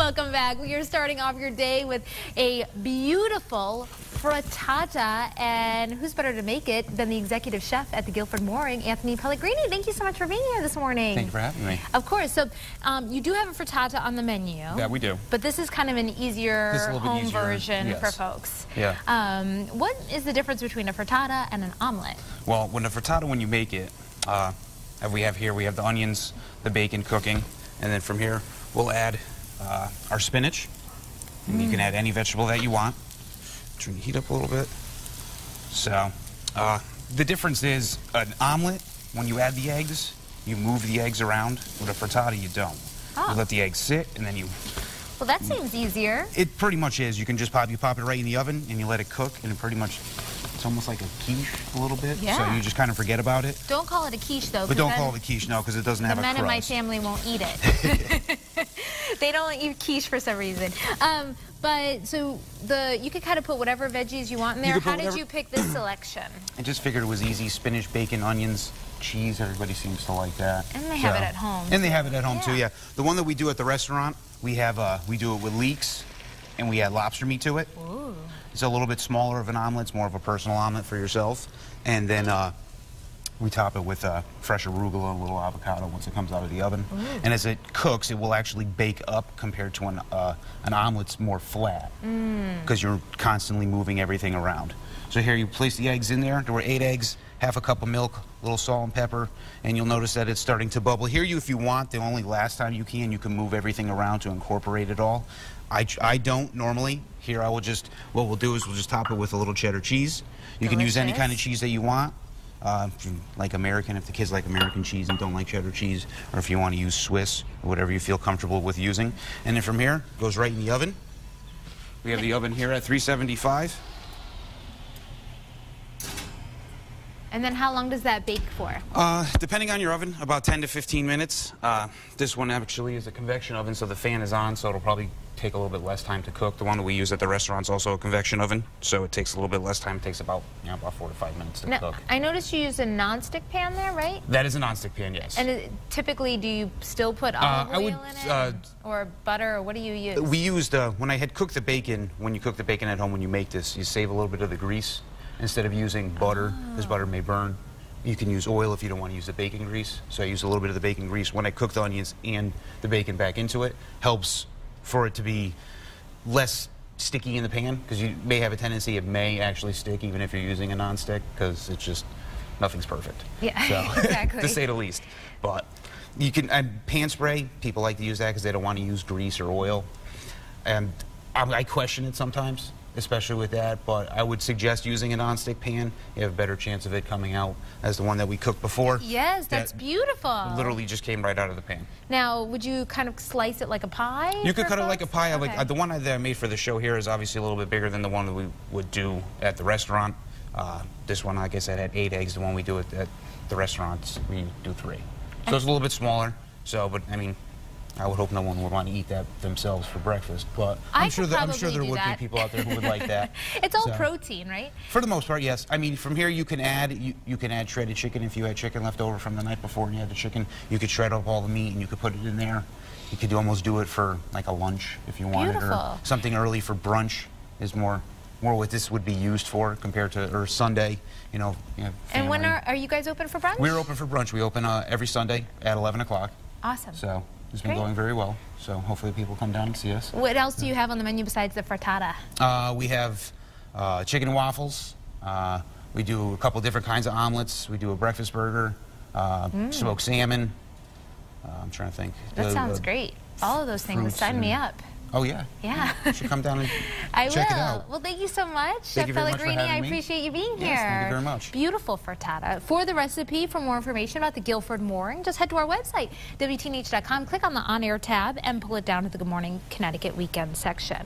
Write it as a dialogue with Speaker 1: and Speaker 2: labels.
Speaker 1: Welcome back. We are starting off your day with a beautiful frittata, and who's better to make it than the executive chef at the Guilford Mooring, Anthony Pellegrini. Thank you so much for being here this morning.
Speaker 2: Thank you for having me.
Speaker 1: Of course. So you do have a frittata on the menu.
Speaker 2: Yeah, we do.
Speaker 1: But this is kind of an easier home version for folks.
Speaker 2: Yeah.
Speaker 1: What is the difference between a frittata and an omelet?
Speaker 2: Well, when a frittata, when you make it, we have the onions, the bacon cooking, and then from here we'll add our spinach. And you can add any vegetable that you want. Turn the heat up a little bit. So the difference is an omelet, when you add the eggs, you move the eggs around. With a frittata, you don't. You let the eggs sit, and then you...
Speaker 1: Well, that seems easier.
Speaker 2: It pretty much is. You can just pop it right in the oven, and you let it cook, and it pretty much, it's almost like a quiche a little bit.
Speaker 1: Yeah.
Speaker 2: So you just kind of forget about it.
Speaker 1: Don't call it a quiche, though.
Speaker 2: But don't call it a quiche, no, because it doesn't have a crust.
Speaker 1: The men in my family won't eat it. They don't eat quiche for some reason. But so you could kind of put whatever veggies you want in there. How did you pick this selection? I
Speaker 2: just figured it was easy. Spinach, bacon, onions, cheese. Everybody seems to like that.
Speaker 1: And they have it at home.
Speaker 2: And they have it at home too. Yeah. The one that we do at the restaurant, we do it with leeks, and we add lobster meat to it.
Speaker 1: Ooh.
Speaker 2: It's a little bit smaller of an omelet. It's more of a personal omelet for yourself. And then we top it with fresh arugula, a little avocado once it comes out of the oven.
Speaker 1: Ooh.
Speaker 2: And as it cooks, it will actually bake up compared to an omelet's more flat because you're constantly moving everything around. So here you place the eggs in there. There were 8 eggs, half a cup of milk, a little salt and pepper, and you'll notice that it's starting to bubble. Here, if you want, the only last time you can move everything around to incorporate it all. I don't normally. Here, what we'll do is we'll just top it with a little cheddar cheese. You can use any kind of cheese that you want. If you like American, if the kids like American cheese and don't like cheddar cheese, or if you want to use Swiss, or whatever you feel comfortable with using. And then from here, it goes right in the oven. We have the oven here at 375.
Speaker 1: And then how long does that bake for?
Speaker 2: Depending on your oven, about 10 to 15 minutes. This one actually is a convection oven, so the fan is on, so it'll probably take a little bit less time to cook. The one that we use at the restaurant is also a convection oven, so it takes a little bit less time. It takes about 4 to 5 minutes to cook.
Speaker 1: I noticed you use a non-stick pan there, right?
Speaker 2: That is a non-stick pan, yes.
Speaker 1: And typically, do you still put olive oil in it? Or butter, or what do you use?
Speaker 2: We used, when I had cooked the bacon, when you cook the bacon at home, when you make this, you save a little bit of the grease. Instead of using butter, because butter may burn, you can use oil if you don't want to use the bacon grease. So I use a little bit of the bacon grease. When I cook the onions and the bacon back into it, helps for it to be less sticky in the pan, because you may have a tendency it may actually stick even if you're using a non-stick, because it's just, nothing's perfect.
Speaker 1: Yeah,
Speaker 2: so,
Speaker 1: exactly.
Speaker 2: To say the least. But you can, pan spray, people like to use that because they don't want to use grease or oil. And I question it sometimes, especially with that, but I would suggest using a non-stick pan. You have a better chance of it coming out as the one that we cooked before.
Speaker 1: Yes, that's beautiful.
Speaker 2: Literally just came right out of the pan.
Speaker 1: Now, would you kind of slice it like a pie?
Speaker 2: You could cut it like a pie.
Speaker 1: Okay.
Speaker 2: The one that I made for the show here is obviously a little bit bigger than the one that we would do at the restaurant. This one, like I said, had 8 eggs. The one we do at the restaurants, we do 3. So it's a little bit smaller. So, but I mean, I would hope no one would want to eat that themselves for breakfast, but I'm sure there would be people out there who would like that.
Speaker 1: It's all protein, right?
Speaker 2: For the most part, yes. I mean, from here you can add shredded chicken if you had chicken left over from the night before and you had the chicken. You could shred up all the meat and you could put it in there. You could almost do it for like a lunch if you wanted, or something early for brunch is more what this would be used for compared to, or Sunday, you know.
Speaker 1: And when are you guys open for brunch?
Speaker 2: We're open for brunch. We open every Sunday at 11 o'clock.
Speaker 1: Awesome.
Speaker 2: So it's been going very well, so hopefully people come down and see us.
Speaker 1: What else do you have on the menu besides the frittata?
Speaker 2: We have chicken and waffles. We do a couple different kinds of omelets. We do a breakfast burger, smoked salmon. I'm trying to think.
Speaker 1: That sounds great. All of those things, sign me up.
Speaker 2: Oh, yeah.
Speaker 1: Yeah.
Speaker 2: You should come down and
Speaker 1: check
Speaker 2: it out.
Speaker 1: Well, thank you so much,
Speaker 2: Chef
Speaker 1: Pellegrini. I appreciate you being here.
Speaker 2: Yes, thank you very much.
Speaker 1: Beautiful frittata. For the recipe, for more information about the Guilford Mooring, just head to our website, WTNH.com, click on the On Air tab, and pull it down to the Good Morning Connecticut Weekend section.